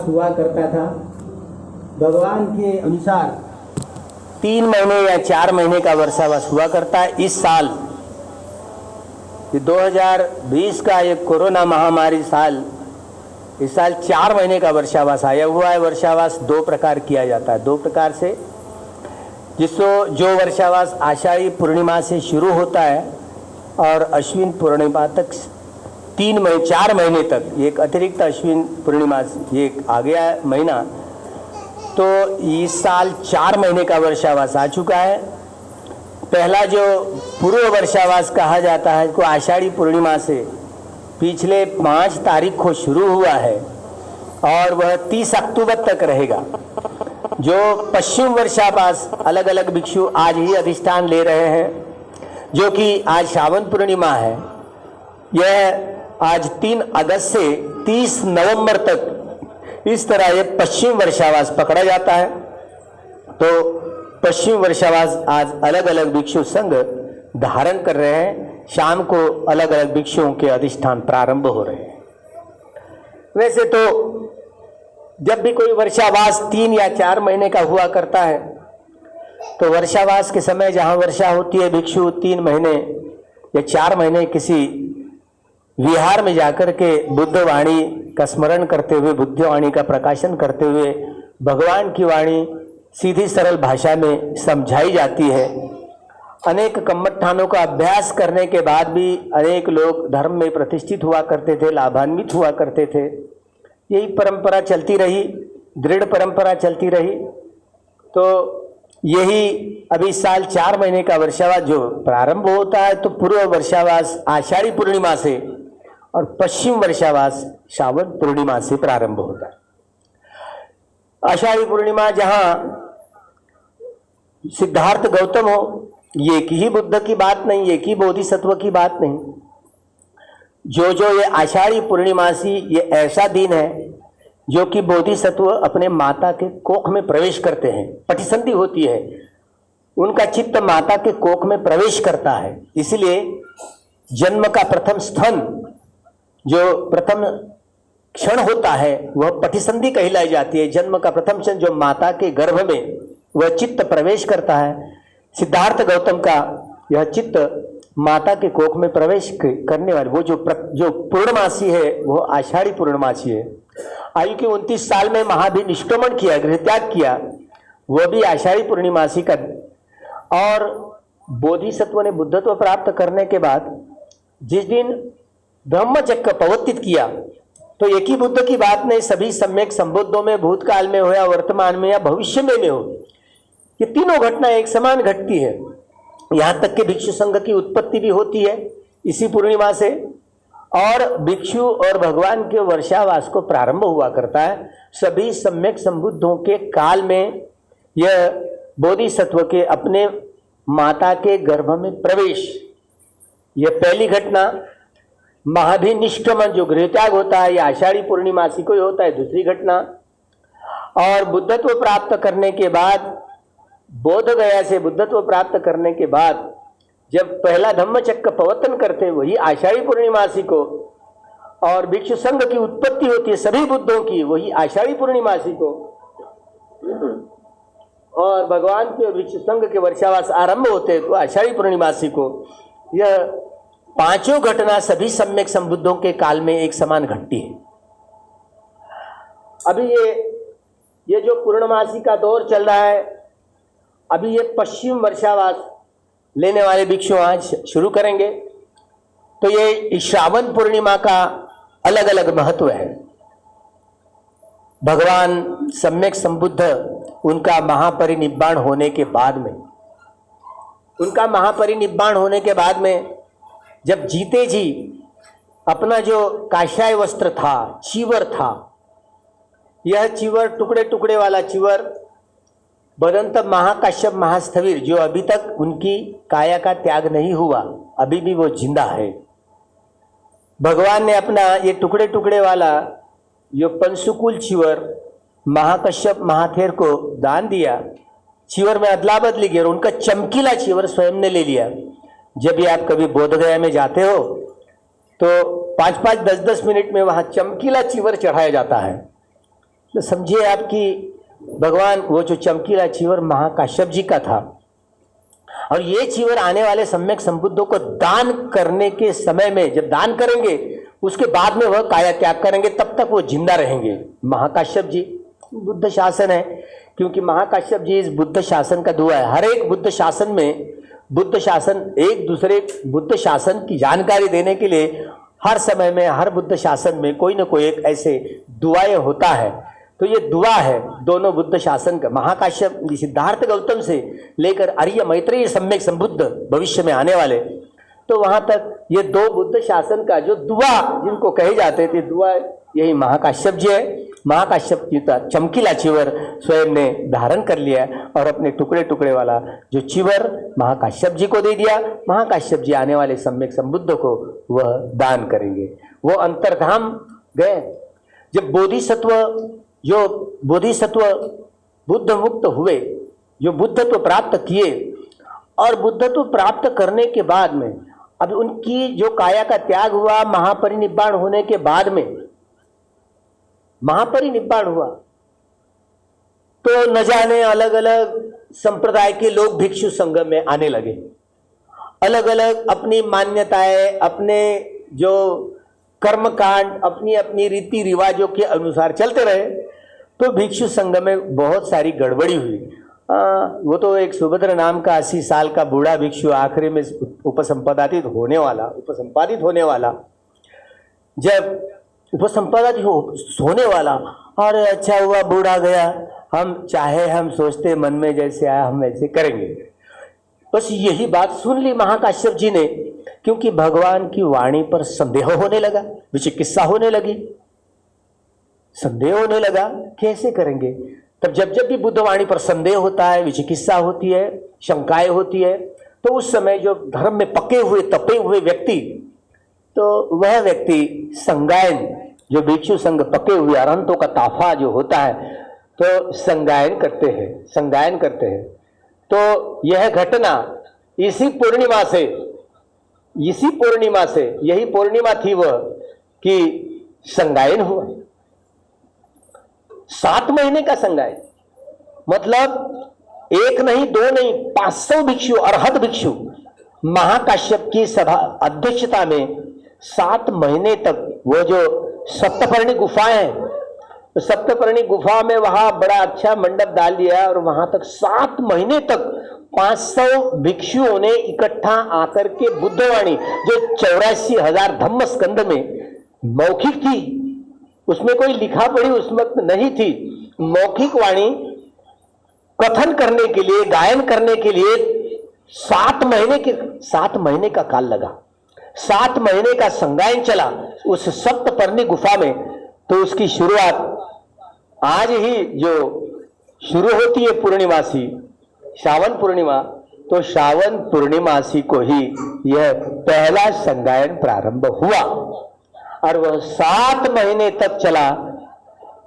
वर्षावास हुआ करता था। भगवान के अनुसार 3 महीने या 4 महीने का वर्षावास हुआ करता है। इस साल ये 2020 का ये कोरोना महामारी साल, इस साल 4 महीने का वर्षावास आया हुआ है। वर्षावास 2 प्रकार किया जाता है, 2 प्रकार से। जो वर्षावास आषाढ़ी पूर्णिमा से शुरू होता है और अश्विन पूर्णिमा तक 4 महीने तक, एक अतिरिक्त अश्विन पूर्णिमा ये आ गया है महीना, तो इस साल 4 महीने का वर्षावास आ चुका है। पहला जो पूर्व वर्षावास कहा जाता है को आषाढ़ी पूर्णिमा से पिछले 5 तारीख को शुरू हुआ है और वह 30 अक्टूबर तक रहेगा। जो पश्चिम वर्षावास अलग अलग भिक्षु आज ही अधिष्ठान ले रहे हैं, जो कि आज श्रावण पूर्णिमा है, यह आज 3 अगस्त से 30 नवंबर तक इस तरह ये पश्चिम वर्षावास पकड़ा जाता है। तो पश्चिम वर्षावास आज अलग अलग भिक्षु संघ धारण कर रहे हैं। शाम को अलग अलग भिक्षुओं के अधिष्ठान प्रारंभ हो रहे हैं। वैसे तो जब भी कोई वर्षावास 3 या 4 महीने का हुआ करता है, तो वर्षावास के समय जहाँ वर्षा होती है, भिक्षु 3 महीने या 4 महीने किसी विहार में जाकर के बुद्ध वाणी का स्मरण करते हुए, बुद्ध वाणी का प्रकाशन करते हुए भगवान की वाणी सीधी सरल भाषा में समझाई जाती है। अनेक कम्मठानों का अभ्यास करने के बाद भी अनेक लोग धर्म में प्रतिष्ठित हुआ करते थे, लाभान्वित हुआ करते थे। यही परंपरा चलती रही, दृढ़ परंपरा चलती रही। तो यही अभी इस साल 4 महीने का वर्षावास जो प्रारंभ होता है, तो पूर्व वर्षावास आषाढ़ी पूर्णिमा से और पश्चिम वर्षावास श्रावण पूर्णिमा से प्रारंभ होता है। आषाढ़ी पूर्णिमा जहाँ सिद्धार्थ गौतम हो, एक ही बुद्ध की बात नहीं, एक ही बोधिसत्व की बात नहीं। जो ये आषाढ़ी पूर्णिमासी ये ऐसा दिन है जो कि बोधिसत्व अपने माता के कोख में प्रवेश करते हैं। पटिसंधि होती है, उनका चित्त माता के कोख में प्रवेश करता है। इसलिए जन्म का प्रथम स्तन, जो प्रथम क्षण होता है, वह पटिसंधि कहलाई जाती है। जन्म का प्रथम क्षण जो माता के गर्भ में वह चित्त प्रवेश करता है। सिद्धार्थ गौतम का यह चित्त माता के कोख में प्रवेश करने वाले वो जो पूर्णमासी है, वो आषाढ़ी पूर्णमासी है। आयु के 29 साल में महावीर निष्क्रमण किया, गृहत्याग किया, वह भी आषाढ़ी पूर्णिमासी का। और बोधिसत्व ने बुद्धत्व प्राप्त करने के बाद जिस दिन ब्रह्मचक्र प्रवर्तित किया, तो एक ही बुद्ध की बात नहीं, सभी सम्यक संबुद्धों में, भूतकाल में हो या वर्तमान में या भविष्य में हो, ये तीनों घटना एक समान घटती है। यहाँ तक कि भिक्षु संघ की उत्पत्ति भी होती है इसी पूर्णिमा से, और भिक्षु और भगवान के वर्षावास को प्रारंभ हुआ करता है। सभी सम्यक संबुद्धों के काल में यह बोधिसत्व के अपने माता के गर्भ में प्रवेश, यह पहली घटना। महावीर निष्क्रमण जो गृहत्याग होता है, यह आषाढ़ी पूर्णिमासी को ही होता है, दूसरी घटना। और बुद्धत्व प्राप्त करने के बाद, बोध गया से बुद्धत्व प्राप्त करने के बाद जब पहला धम्मचक्र प्रवर्तन करते हैं, वही आषाढ़ी पूर्णिमासी को, और भिक्षु संघ की उत्पत्ति होती है सभी बुद्धों की, वही आषाढ़ी पूर्णिमासी को, और भगवान के भिक्षु संघ के वर्षावास आरंभ होते हैं तो आषाढ़ी पूर्णिमासी को। यह पांचों घटना सभी सम्यक संबुद्धों के काल में एक समान घटती है। अभी ये जो पूर्णमासी का दौर चल रहा है, अभी ये पश्चिम वर्षावास लेने वाले भिक्षु आज शुरू करेंगे। तो ये श्रावण पूर्णिमा का अलग अलग महत्व है। भगवान सम्यक संबुद्ध उनका महापरिनिब्बाण होने के बाद में, जब जीते जी अपना जो काशाय वस्त्र था, चीवर था, यह चीवर टुकड़े टुकड़े वाला चीवर भदंत महाकाश्यप महास्थविर, जो अभी तक उनकी काया का त्याग नहीं हुआ, अभी भी वो जिंदा है। भगवान ने अपना ये टुकड़े टुकड़े वाला जो पंसुकुल चीवर महाकश्यप महाथेर को दान दिया। चीवर में अदला बदली गई और उनका चमकीला चीवर स्वयं ने ले लिया। जब भी आप कभी बोधगया में जाते हो तो 5-5, 10-10 मिनट में वहाँ चमकीला चीवर चढ़ाया जाता है। तो समझिए आप कि भगवान वो जो चमकीला चीवर महाकाश्यप जी का था, और ये चीवर आने वाले सम्यक संबुद्धों को दान करने के समय में, जब दान करेंगे उसके बाद में वह काया त्याग करेंगे, तब तक वो जिंदा रहेंगे। महाकाश्यप जी बुद्ध शासन है, क्योंकि महाकाश्यप जी इस बुद्ध शासन का दुआ है। हर एक बुद्ध शासन में, बुद्ध शासन एक दूसरे बुद्ध शासन की जानकारी देने के लिए हर समय में, हर बुद्ध शासन में कोई ना कोई एक ऐसे दुआएं होता है। तो ये दुआ है दोनों बुद्ध शासन का, महाकाश्यप सिद्धार्थ गौतम से लेकर आर्य मैत्रेय सम्यक संबुद्ध भविष्य में आने वाले, तो वहां तक ये दो बुद्ध शासन का जो दुआ जिनको कहे जाते थे, दुआ यही महाकाश्यप जी है। महाकाश्यप जी का चमकीला चिवर स्वयं ने धारण कर लिया और अपने टुकड़े टुकड़े वाला जो चिवर महाकाश्यप जी को दे दिया। महाकाश्यप जी आने वाले सम्यक संबुद्ध को वह दान करेंगे। वो अंतर्धाम गए। जब बोधिसत्व बुद्ध मुक्त हुए, जो बुद्धत्व प्राप्त किए, और बुद्धत्व प्राप्त करने के बाद में अब उनकी जो काया का त्याग हुआ, महापरिनिब्बाण होने के बाद में, महापरिनिब्बाण हुआ तो न जाने अलग अलग संप्रदाय के लोग भिक्षु संगम में आने लगे। अलग अलग अपनी मान्यताएं, अपने जो कर्मकांड, अपनी अपनी रीति रिवाजों के अनुसार चलते रहे, तो भिक्षु संघ में बहुत सारी गड़बड़ी हुई। वो तो एक सुभद्र नाम का 80 साल का बूढ़ा भिक्षु आखिरी में उपसंपादित होने वाला, जब उपसंपादित होने वाला, अरे अच्छा हुआ बूढ़ा गया, हम सोचते मन में जैसे आया हम वैसे करेंगे। बस यही बात सुन ली महाकाश्यप जी ने, क्योंकि भगवान की वाणी पर संदेह होने लगा, विचिकित्सा होने लगी, संदेह होने लगा कैसे करेंगे। तब जब जब भी बुद्ध वाणी पर संदेह होता है, विचिकित्सा होती है, शंकाएं होती है, तो उस समय जो धर्म में पके हुए तपे हुए व्यक्ति, तो वह व्यक्ति संगायन, जो भिक्षु संघ पके हुए अरहंतों का ताफा जो होता है, तो संगायन करते हैं। तो यह घटना इसी पूर्णिमा से, यही पूर्णिमा थी वह कि संगायन हुआ। 7 महीने का संगायन, मतलब एक नहीं, दो नहीं, 500 भिक्षु, अरहत भिक्षु महाकाश्यप की सभा अध्यक्षता में 7 महीने तक, वो जो सप्तपर्णी गुफाएं हैं, तो सप्तपर्णी गुफा में वहां बड़ा अच्छा मंडप डाल दिया, और वहां तक 7 महीने तक 500 भिक्षुओं ने इकट्ठा आकर के बुद्धवाणी, जो 84,000 धम्म स्कंद में मौखिक थी, उसमें कोई लिखा पढ़ी उस वक्त नहीं थी, मौखिक वाणी कथन करने के लिए, गायन करने के लिए 7 महीने का काल लगा। 7 महीने का संगायन चला उस सप्तपर्णी गुफा में। तो उसकी शुरुआत आज ही जो शुरू होती है पूर्णिमासी, श्रावण पूर्णिमा, तो श्रावण पूर्णिमासी को ही यह पहला संगायन प्रारंभ हुआ, और वह 7 महीने तक चला।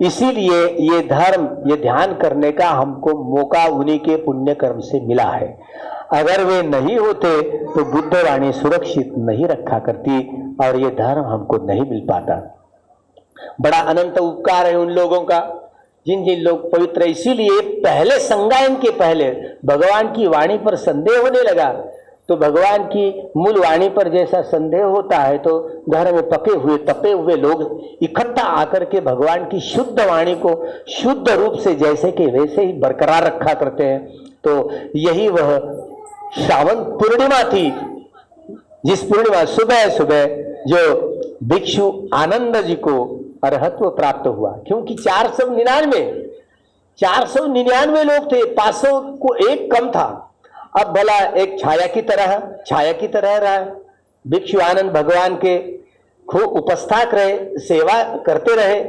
इसीलिए ये धर्म, ये ध्यान करने का हमको मौका उन्हीं के पुण्य कर्म से मिला है। अगर वे नहीं होते तो बुद्ध वाणी सुरक्षित नहीं रखा करती, और ये धर्म हमको नहीं मिल पाता। बड़ा अनंत उपकार है उन लोगों का जिन जिन लोग पवित्र। इसीलिए पहले संगायन के पहले भगवान की वाणी पर संदेह होने लगा, तो भगवान की मूल वाणी पर जैसा संदेह होता है, तो घर में पके हुए तपे हुए लोग इकट्ठा आकर के भगवान की शुद्ध वाणी को शुद्ध रूप से जैसे कि वैसे ही बरकरार रखा करते हैं। तो यही वह श्रावण पूर्णिमा थी, जिस पूर्णिमा सुबह सुबह जो भिक्षु आनंद जी को अरहत्व प्राप्त हुआ, क्योंकि 499 लोग थे, 500 को एक कम था। अब भला एक छाया की तरह रहा। भिक्षु आनंद भगवान के खूब उपस्थाक रहे, सेवा करते रहे।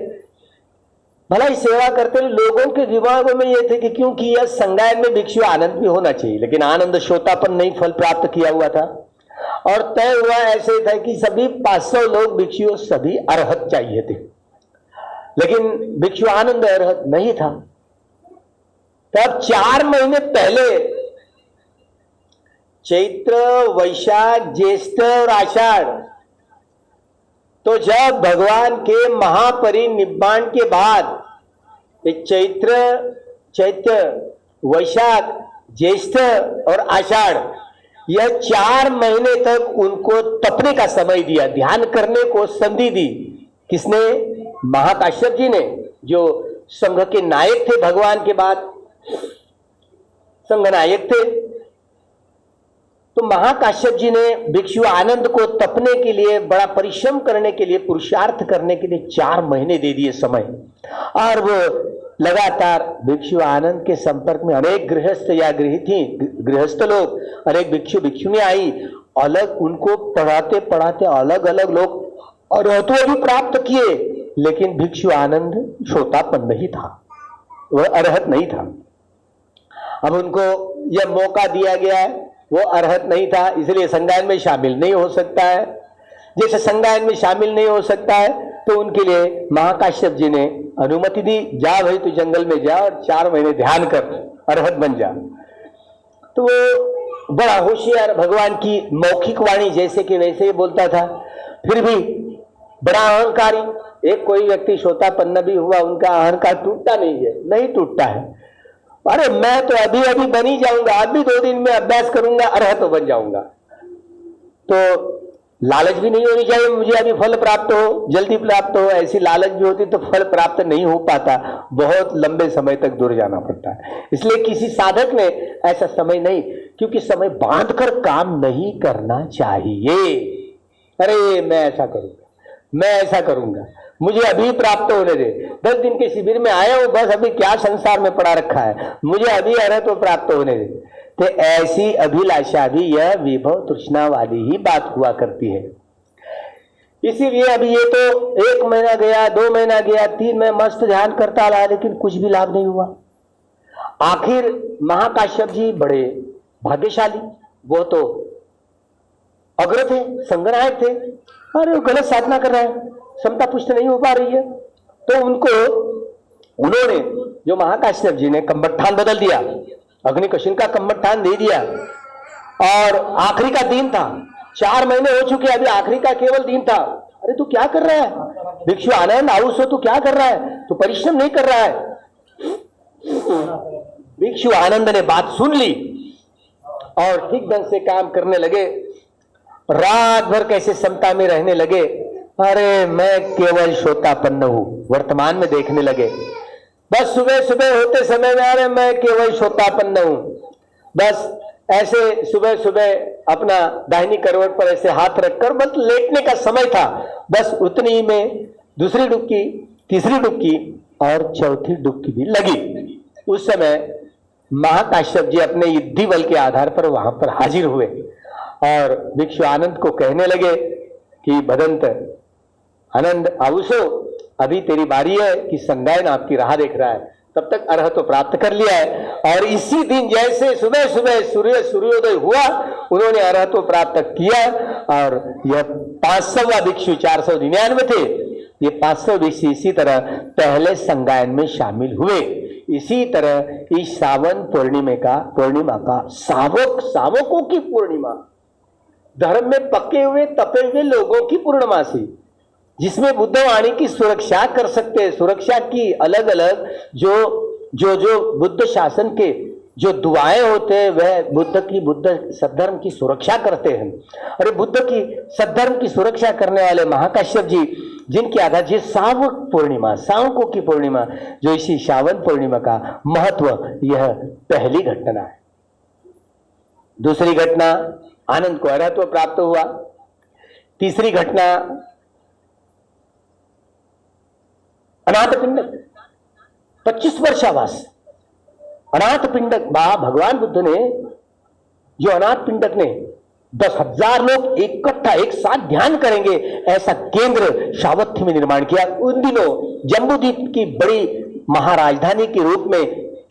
भला ही सेवा करते रहे। लोगों के दिमागों में यह थे कि क्योंकि यह संगायन में भिक्षु आनंद भी होना चाहिए, लेकिन आनंद श्रोतापन नहीं फल प्राप्त किया हुआ था, और तय हुआ ऐसे था कि सभी 500 लोग भिक्षु सभी अरहत चाहिए थे, लेकिन भिक्षु आनंद अरहत नहीं था। तब 4 महीने पहले, चैत्र, वैशाख, ज्येष्ठ और आषाढ़, तो जब भगवान के महापरिनिब्बाण के बाद ये चैत्र, वैशाख, ज्येष्ठ और आषाढ़, यह 4 महीने तक उनको तपने का समय दिया, ध्यान करने को संधि दी। किसने? महाकाश्यप जी ने, जो संघ के नायक थे, भगवान के बाद संघ नायक थे। तो महाकाश्यप जी ने भिक्षु आनंद को तपने के लिए, बड़ा परिश्रम करने के लिए, पुरुषार्थ करने के लिए 4 महीने दे दिए समय। और वो लगातार भिक्षु आनंद के संपर्क में अनेक गृहस्थ या गृहस्थ लोग, अनेक भिक्षु भिक्षुनी आई, अलग उनको पढ़ाते पढ़ाते अलग अलग लोग अरहत्व भी प्राप्त किए। लेकिन भिक्षु आनंद श्रोतापन नहीं था, वह अरहत नहीं था। अब उनको यह मौका दिया गया है, वो अरहत नहीं था, इसलिए संगायन में शामिल नहीं हो सकता है। जैसे संगायन में शामिल नहीं हो सकता है, तो उनके लिए महाकाश्यप जी ने अनुमति दी, जा भाई तू जंगल में जा और 4 महीने ध्यान कर, अरहत बन जा। तो वो बड़ा होशियार, भगवान की मौखिक वाणी जैसे कि वैसे ही बोलता था, फिर भी बड़ा अहंकारी। एक कोई व्यक्ति श्रोतापन्न भी हुआ, उनका अहंकार टूटता नहीं है, नहीं टूटता है। अरे मैं तो अभी अभी बन ही जाऊंगा, अभी 2 दिन में अभ्यास करूंगा, अरहत तो बन जाऊंगा। तो लालच भी नहीं होनी चाहिए, मुझे अभी फल प्राप्त हो, जल्दी प्राप्त हो। ऐसी लालच भी होती तो फल प्राप्त नहीं हो पाता, बहुत लंबे समय तक दूर जाना पड़ता है। इसलिए किसी साधक ने ऐसा समय नहीं, क्योंकि समय बांधकर काम नहीं करना चाहिए। अरे मैं ऐसा करूंगा, मैं ऐसा करूंगा, मुझे अभी प्राप्त होने दे, 10 दिन के शिविर में आया हूं, बस अभी क्या संसार में पड़ा रखा है, मुझे अभी अरहत तो प्राप्त होने दे। तो ऐसी अभिलाषा भी यह विभव तृष्णा वाली ही बात हुआ करती है। इसीलिए अभी ये तो 1 महीना गया, 2 महीना गया, 3 में मस्त ध्यान करता रहा, लेकिन कुछ भी लाभ नहीं हुआ। आखिर महाकाश्यप जी बड़े भाग्यशाली, वो तो अग्र थे, संगनायक थे। अरे गलत साधना कर रहा है, क्षमता पुष्ट नहीं हो पा रही है, तो उन्होंने जो महाकाश्यप जी ने कम्बठान बदल दिया, अग्निकशिन का कम्बठान दे दिया। और आखिरी का दिन था, 4 महीने हो चुके, अभी आखिरी का केवल दिन था। अरे तू क्या कर रहा है भिक्षु आनंद, आउस हो, तू क्या कर रहा है, तू परिश्रम नहीं कर रहा है। भिक्षु आनंद ने बात सुन ली और ठीक ढंग से काम करने लगे, रात भर कैसे समता में रहने लगे। अरे मैं केवल श्रोतापन्न हूं, वर्तमान में देखने लगे। बस सुबह सुबह होते समय में, अरे मैं केवल श्रोतापन्न हूं। बस ऐसे सुबह सुबह अपना दाहिनी करवट पर ऐसे हाथ रखकर बस लेटने का समय था, बस उतनी में दूसरी डुबकी, तीसरी डुबकी और चौथी डुबकी भी लगी। उस समय महाकाश्यप जी अपने युद्धि बल के आधार पर वहां पर हाजिर हुए और भिक्षु आनंद को कहने लगे कि भदंत आनंद आउसो, अभी तेरी बारी है कि संगायन आपकी राह देख रहा है, तब तक अरहत तो प्राप्त कर लिया है। और इसी दिन जैसे सुबह सुबह सूर्योदय हुआ, उन्होंने अरहत तो प्राप्त किया। और यह 500वां भिक्षु, 499 थे, ये 500 भिक्षु इसी तरह पहले संगायन में शामिल हुए। इसी तरह इस सावन पूर्णिमा का सावकों की पूर्णिमा, धर्म में पक्के हुए तपे हुए लोगों की पूर्णमासी, जिसमें बुद्ध वाणी की सुरक्षा कर सकते हैं। सुरक्षा की अलग अलग जो बुद्ध शासन के जो दुआएं होते हैं, वह बुद्ध सद्धर्म की सुरक्षा करते हैं। अरे बुद्ध की सद्धर्म की सुरक्षा करने वाले महाकाश्यप जी, जिनके आधार ये सावकों की पूर्णिमा, जो इसी श्रावण पूर्णिमा का महत्व, यह पहली घटना है। दूसरी घटना, आनंद को अरहत्व प्राप्त हुआ। तीसरी घटना, अनाथ पिंडक, 25 वर्षावास अनाथ पिंडक। भगवान बुद्ध ने जो अनाथ पिंडक ने 10,000 लोग इकट्ठा एक साथ ध्यान करेंगे ऐसा केंद्र श्रावस्ती में निर्माण किया। उन दिनों जम्बूद्वीप की बड़ी महाराजधानी के रूप में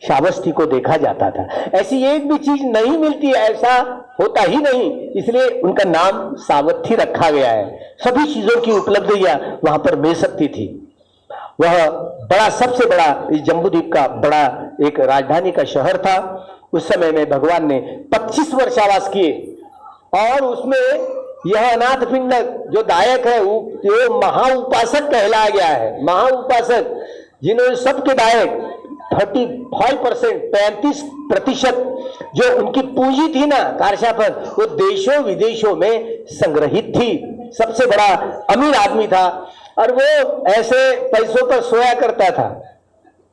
श्रावस्ती को देखा जाता था। ऐसी एक भी चीज नहीं मिलती, ऐसा होता ही नहीं, इसलिए उनका नाम सावथी रखा गया है। सभी चीजों की उपलब्धियां वहां पर मिल सकती थी। वह बड़ा, सबसे बड़ा, इस जम्बूद्वीप का बड़ा एक राजधानी का शहर था। उस समय में भगवान ने 25 वर्षावास किए और उसमें यह अनाथ पिंडक जो दायक है, वो महा उपासक कहलाया गया है। महा उपासक, जिन्होंने सबके दायक, 35%, 35% जो उनकी पूंजी थी ना कारशा पर, वो देशों विदेशों में संग्रहित थी। सबसे बड़ा अमीर आदमी था और वो ऐसे पैसों पर सोया करता था।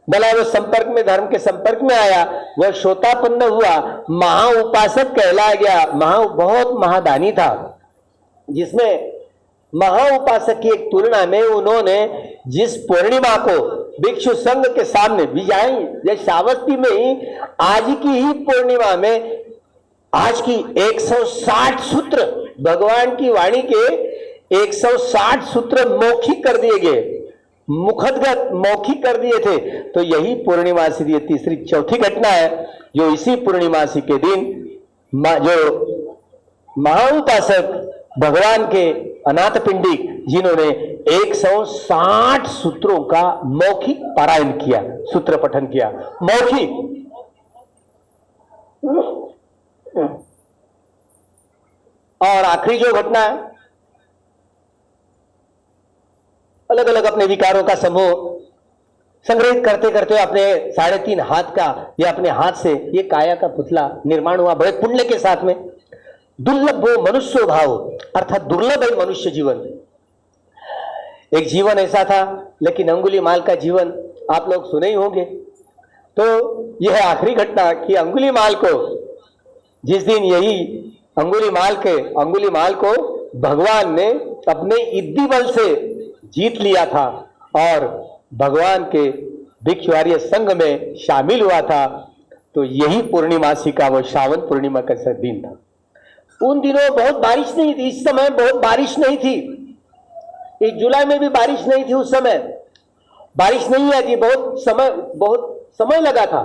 भला वो संपर्क में, धर्म के संपर्क में आया, वह श्रोतापन्न हुआ, महाउपासक कहलाया गया। बहुत महादानी था, जिसमें महाउपासक की एक तुलना में उन्होंने जिस पूर्णिमा को भिक्षु संघ के सामने बिजाई, जैसे श्रावस्ती में ही आज की ही पूर्णिमा में आज की 160 सूत्र भगवान की वाणी के 160 सूत्र मौखिक कर दिए गए, मुखदगत मौखिक कर दिए थे। तो यही पूर्णिमासी, ये तीसरी चौथी घटना है जो इसी पूर्णिमासी के दिन जो महाउपासक भगवान के अनाथ पिंडिक, जिन्होंने 160 सूत्रों का मौखिक पारायण किया, सूत्र पठन किया मौखिक। और आखिरी जो घटना है, अलग अलग अपने विकारों का समूह संग्रहित करते करते अपने 3.5 हाथ का या अपने हाथ से ये काया का पुतला निर्माण हुआ, बड़े पुण्य के साथ में। दुर्लभ मनुष्य भाव, अर्थात दुर्लभ है मनुष्य जीवन। एक जीवन ऐसा था, लेकिन अंगुलीमाल का जीवन आप लोग सुने ही होंगे। तो यह आखिरी घटना कि अंगुलीमाल को, जिस दिन यही अंगुलीमाल को भगवान ने अपने इद्दी बल से जीत लिया था और भगवान के भिक्षुआर्य संघ में शामिल हुआ था, तो यही पूर्णिमासी का वो श्रावण पूर्णिमा का दिन था। उन दिनों बहुत बारिश नहीं थी, इस समय बहुत बारिश नहीं थी, इस जुलाई में भी बारिश नहीं थी। उस समय बारिश नहीं आई थी, बहुत समय लगा था,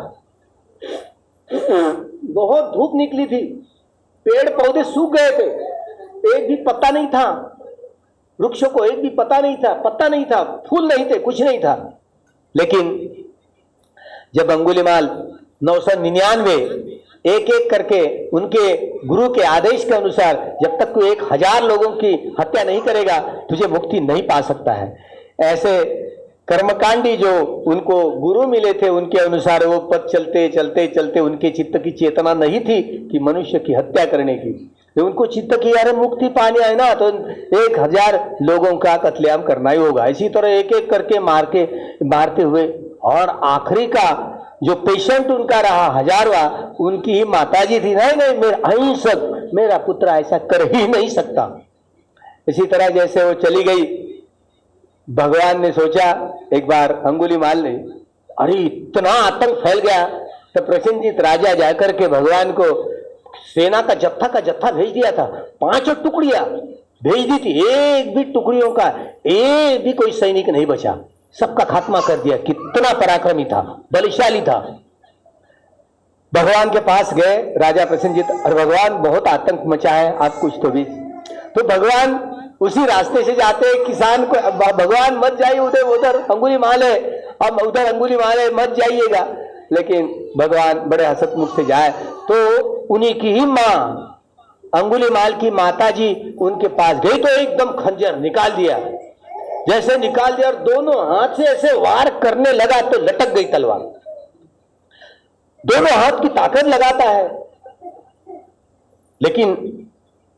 बहुत धूप निकली थी, पेड़ पौधे सूख गए थे, एक भी पत्ता नहीं था, वृक्षों को एक भी पत्ता नहीं था, फूल नहीं थे, कुछ नहीं था। लेकिन जब अंगुलीमाल 999 एक एक करके उनके गुरु के आदेश के अनुसार, जब तक कोई 1000 लोगों की हत्या नहीं करेगा तुझे मुक्ति नहीं पा सकता है, ऐसे कर्मकांडी जो उनको गुरु मिले थे उनके अनुसार वो पथ चलते चलते चलते उनके चित्त की चेतना नहीं थी कि मनुष्य की हत्या करने की। तो उनको चित्त की यार मुक्ति पानी है ना, तो 1000 लोगों का कत्लेआम करना ही होगा। इसी तरह एक एक करके मारते हुए, और आखिरी का जो पेशेंट उनका रहा 1000वां, उनकी ही माताजी थी, नहीं मेरा अहिंसक, मेरा पुत्र ऐसा कर ही नहीं सकता। इसी तरह जैसे वो चली गई, भगवान ने सोचा एक बार अंगुलीमाल ने, अरे इतना आतंक फैल गया, तो प्रसेनजीत राजा जाकर के भगवान को सेना का जत्था भेज दिया था, 5 टुकड़ियां भेज दी थी, एक भी टुकड़ियों का एक भी कोई सैनिक नहीं बचा, सबका खात्मा कर दिया। कितना पराक्रमी था, बलशाली था। भगवान के पास गए राजा प्रसेनजीत, और भगवान बहुत आतंक मचा है, आप कुछ तो भी। तो भगवान उसी रास्ते से जाते, किसान को भगवान मत जाइए, उधर अंगुलीमाल है, अब उधर अंगुलीमाल है, मत जाइएगा। लेकिन भगवान बड़े हसतमुख से जाए तो उन्हीं की ही माँ अंगुलीमाल की माता जी उनके पास गई, तो एकदम खंजर निकाल दिया, जैसे निकाल दिया और दोनों हाथ से ऐसे वार करने लगा तो लटक गई तलवार। दोनों हाथ की ताकत लगाता है, लेकिन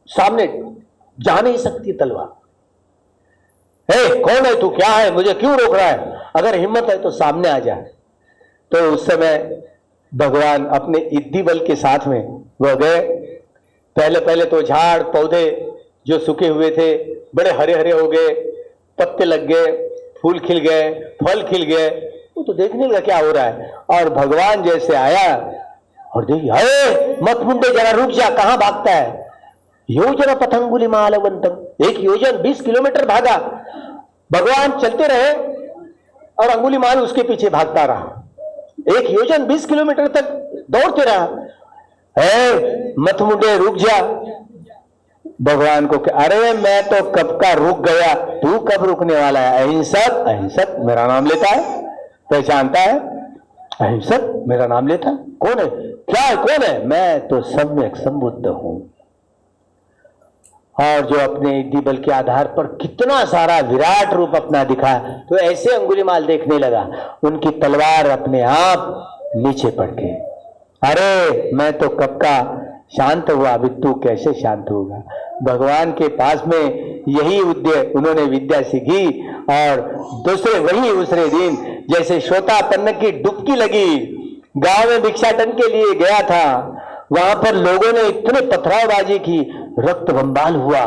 सामने जा नहीं सकती तलवार। कौन है तू, क्या है, मुझे क्यों रोक रहा है, अगर हिम्मत है तो सामने आ जाए। तो उस समय भगवान अपने इद्दी बल के साथ में वह गए। पहले तो झाड़ पौधे जो सूखे हुए थे बड़े हरे हरे हो गए, पत्ते लग गए, फूल खिल गए, फल खिल गए, वो तो देखने लगा क्या हो रहा है। और भगवान जैसे आया और देखिए, अरे मत मुंडे जरा रुक जा, कहां भागता है। योजना पथंगुलीमालवंतम, 1 योजन 20 किलोमीटर भागा। भगवान चलते रहे और अंगुलीमाल उसके पीछे भागता रहा, 1 योजन 20 किलोमीटर तक दौड़ते रहा। मत मुंडे रुक जा। भगवान को अरे मैं तो कब का रुक गया, तू कब रुकने वाला है। अहिंसक, अहिंसक मेरा नाम लेता है, पहचानता है, अहिंसक मेरा नाम लेता है, कौन है, क्या है, कौन है, मैं तो सम्यक संबुद्ध हूं। और जो अपने युद्धि बल के आधार पर कितना सारा विराट रूप अपना दिखा, तो ऐसे अंगुलीमाल देखने लगा, उनकी तलवार अपने आप नीचे पड़ गई। अरे मैं तो कब का शांत हुआ, अभी तू कैसे शांत होगा। भगवान के पास में यही उन्होंने विद्या सीखी, और दूसरे दिन जैसे श्रोतापन्न की डुबकी लगी, गांव में भिक्षाटन के लिए गया था, वहां पर लोगों ने इतने पथरावबाजी की, रक्त बंबाल हुआ,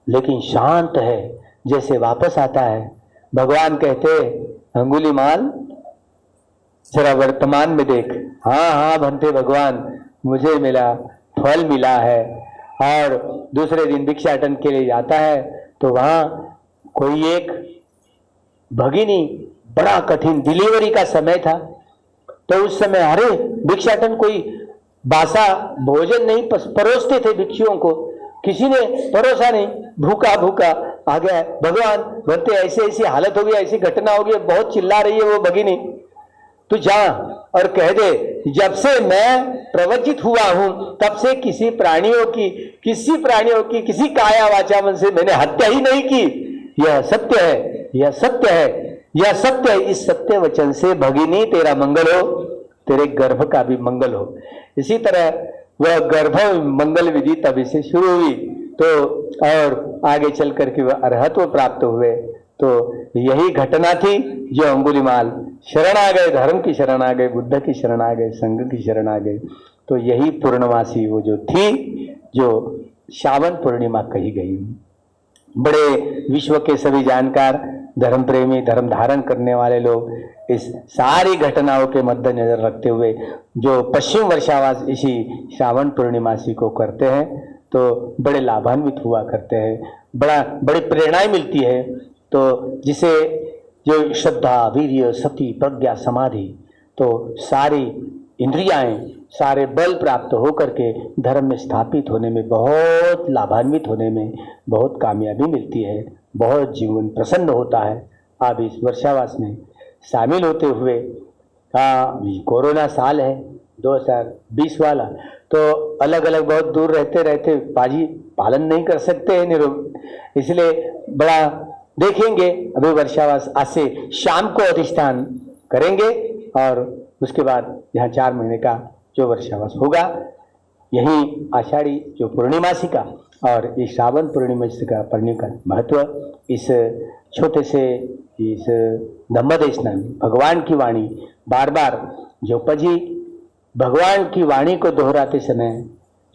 लेकिन शांत है जैसे वापस आता है। भगवान कहते, अंगुलीमाल जरा वर्तमान में देख। हाँ हाँ भंते भगवान, मुझे मिला, फल मिला है। और दूसरे दिन भिक्षाटन के लिए जाता है, तो वहां कोई एक भगिनी, बड़ा कठिन डिलीवरी का समय था, तो उस समय अरे भिक्षाटन कोई बासा भोजन नहीं परोसते थे भिक्षुओं को, किसी ने परोसा नहीं, भूखा भूखा आ गया। भगवान बोलते ऐसे ऐसी हालत हो गई, ऐसी घटना हो गई, बहुत चिल्ला रही है वो भगिनी, तू जा और कह दे, जब से मैं प्रवचित हुआ हूं तब से किसी प्राणियों की किसी काया वाचा मन से मैंने हत्या ही नहीं की। यह सत्य है, यह सत्य है, यह सत्य है। इस सत्य वचन से भगिनी तेरा मंगल हो, तेरे गर्भ का भी मंगल हो। इसी तरह वह गर्भ मंगल विधि तभी से शुरू हुई, तो और आगे चल करके वह अरहत्व प्राप्त हुए। तो यही घटना थी जो अंगुलीमाल शरण आ गए, धर्म की शरण आ गए, बुद्ध की शरण आ गए, संघ की शरण आ गए। तो यही पूर्णमासी वो जो थी, जो श्रावण पूर्णिमा कही गई। बड़े विश्व के सभी जानकार, धर्म प्रेमी, धर्म धारण करने वाले लोग इस सारी घटनाओं के मद्देनजर रखते हुए जो पश्चिम वर्षावास इसी श्रावण पूर्णिमासी को करते हैं, तो बड़े लाभान्वित हुआ करते हैं, बड़ी प्रेरणाएं मिलती है। तो जिसे जो श्रद्धा, वीर्य, सती, प्रज्ञा, समाधि, तो सारी इंद्रियाएं, सारे बल प्राप्त होकर के धर्म में स्थापित होने में, बहुत लाभान्वित होने में बहुत कामयाबी मिलती है, बहुत जीवन प्रसन्न होता है। अब इस वर्षावास में शामिल होते हुए, कोरोना साल है 2020 वाला, तो अलग अलग बहुत दूर रहते पाजी पालन नहीं कर सकते हैं, इसलिए बड़ा देखेंगे। अभी वर्षावास आज से शाम को अधिष्ठान करेंगे, और उसके बाद यहाँ 4 महीने का जो वर्षावास होगा, यही आषाढ़ी जो पूर्णिमासी का और इस श्रावण पूर्णिमासी का पढ़ने का महत्व, इस छोटे से इस धम्मदेशना में भगवान की वाणी बार बार जो पजी, भगवान की वाणी को दोहराते समय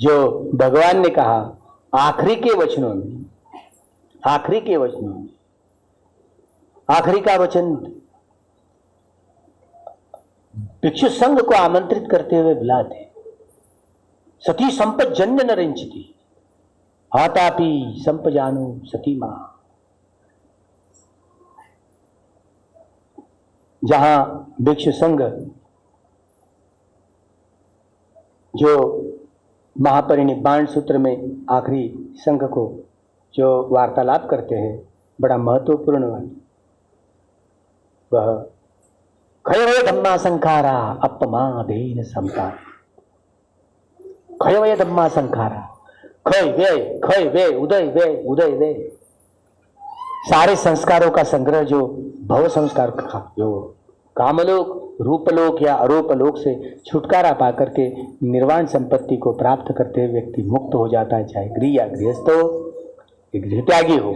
जो भगवान ने कहा आखिरी के वचनों में, आखिरी का वचन भिक्षु संघ को आमंत्रित करते हुए बुलाते, सती संपज्जन्य न रिंचती, आतापि संपजानु सती मां। जहां भिक्षु संघ जो महापरिनिब्बाण सूत्र में आखिरी संघ को जो वार्तालाप करते हैं, बड़ा महत्वपूर्ण वह खयवय धम्मा संखारा अपमादेन समता। खयवय धम्मा संखारा, खय वे उदय वे, सारे संस्कारों का संग्रह, जो भव संस्कार का, जो कामलोक, रूपलोक या अरूपलोक से छुटकारा पाकर के निर्वाण संपत्ति को प्राप्त करते हुए व्यक्ति मुक्त हो जाता है, चाहे गृह या गृहस्थ हो, गृहत्यागी हो।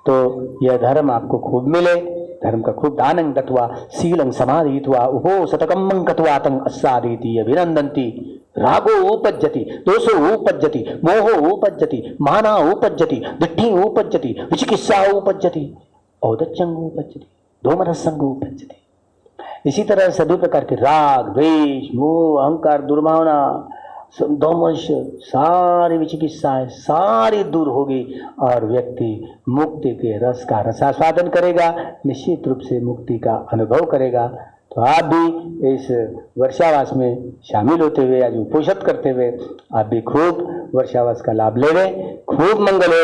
तो यह धर्म आपको खूब मिले, धर्म का खूब दानं दत्वा शीलं समाधित्वा उभो शतकं कत्वा तं अस्सादीति अभिनंदन्ति। रागो उपज्जति, दोषो उपज्जति, मोहो उपज्जति, माना उपज्जति, दिट्ठी उपज्जति, विचिकित्सा उपज्जति, औदच्यं उपज्जति, दोमनस्संग उपज्जति। इसी तरह सभी प्रकार के राग, द्वेष, मोह, अहंकार, दुर्भावना, दोमश, सारी विचिकित्साएं सारी दूर होगी और व्यक्ति मुक्ति के रस का रसास्वादन करेगा, निश्चित रूप से मुक्ति का अनुभव करेगा। तो आप भी इस वर्षावास में शामिल होते हुए, आज उपोषित करते हुए आप भी खूब वर्षावास का लाभ ले लें। खूब मंगलो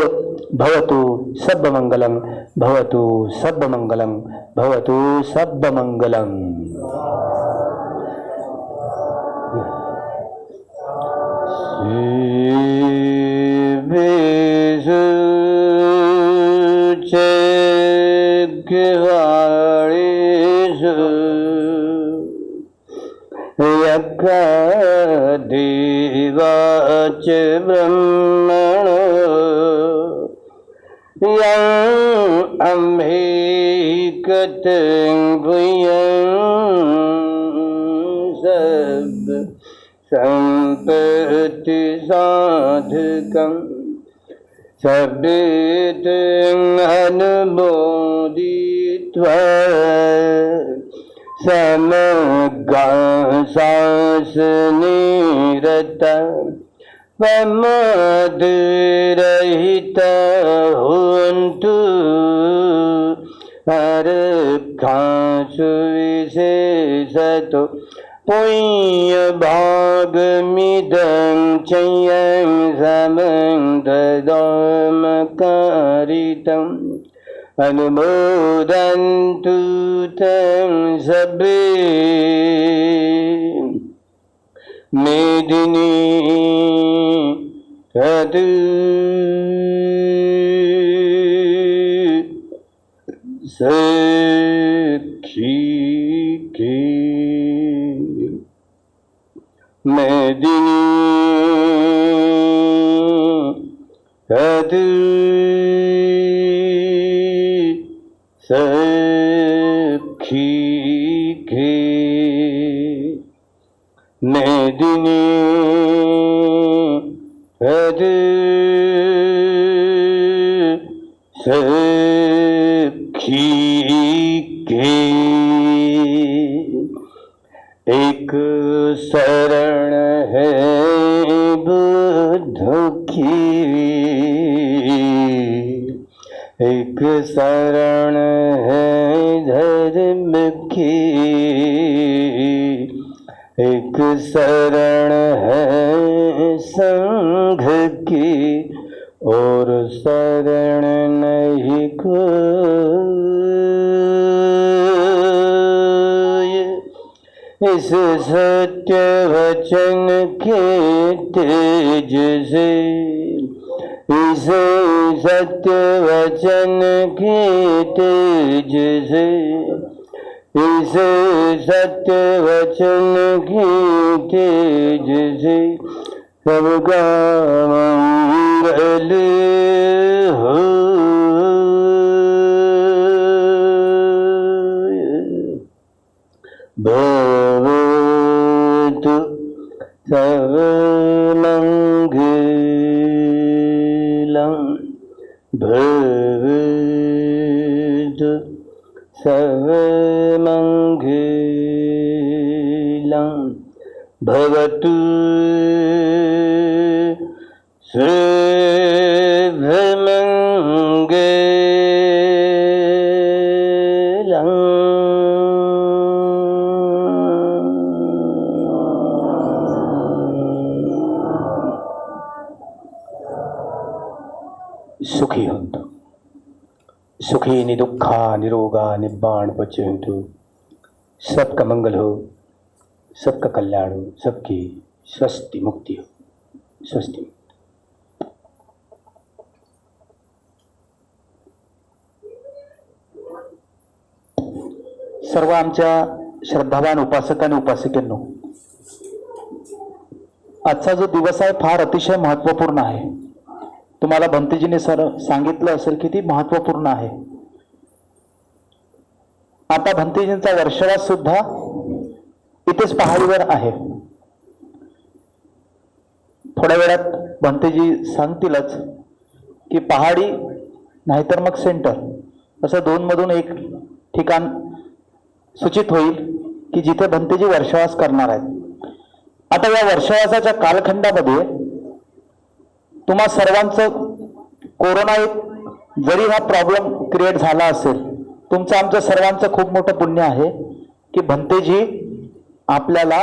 भवतु सब मंगलम, भवतु सब मंगलम, भवतु सब मंगलम। विष्णु यज्ञदेवाच ब्रह्मणो यं अम्भिकतं भूयं सब संपत्ति साधकं सब्दं अनुमोदित्वा समगासासनिरता प्रमादरहिता होन्तु हरखासु विशेषतो पुण्यभागमिदं चयं समं ददामकारितम् अनुमोदन्तु तं सभे मेदिनी तद् सखी के मेदिनी तद् सखी के मेदिनी तद् सखी के एक शरण है बुद्ध की एक शरण है धर्म की एक शरण है संघ की और शरण नहीं कोई इस सत्य वचन के तेज से इस सत्य वचन के तेज से इस सत्य वचन के तेज से सबका मंगल हो भवतु सर्वमङ्गलं भवतु सर्वमङ्गलं भवतु सुखी होन्तु सुखी निदुःखा निरोगा निब्बाण पच्यन्तु। सबका मंगल हो, सबका कल्याण हो, सबकी स्वस्ति मुक्ति हो। स्वस्ति। सर्व आमच्या श्रद्धावान उपासक आणि उपासिकेंनो, आजचा जो दिवस आहे फार अतिशय महत्त्वपूर्ण आहे। तुम्हाला भंतेजीने सांगितलं असेल किती महत्त्वपूर्ण आहे। आता भंतेजींचा वर्षवास सुद्धा इथेच पहाडीवर आहे। थोड्या वेळात भंतेजी सांगतीलच की पहाडी नाहीतर मग सेंटर असं दोन मधून एक ठिकाण सूचित होईल की जिथे भंतेजी वर्षवास करणार आहेत। आता या वर्षवासाच्या कालखंडामध्ये तुम्हा सर्वांचं कोरोना एक जरी हा प्रॉब्लेम क्रिएट झाला असेल, तुमचं आमचं सर्वांचं खूप मोठं पुण्य आहे की भंतेजी आपल्याला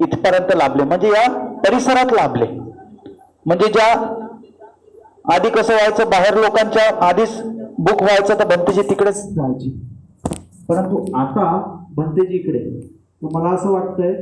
इथपर्यंत लाभले, म्हणजे या परिसरात लाभले। म्हणजे ज्या आधी कसं व्हायचं, बाहेर लोकांच्या आधीच बुक व्हायचं तर भंतेजी तिकडेच जायची, परंतु आता भंतेजी इकडे। मला असं वाटतंय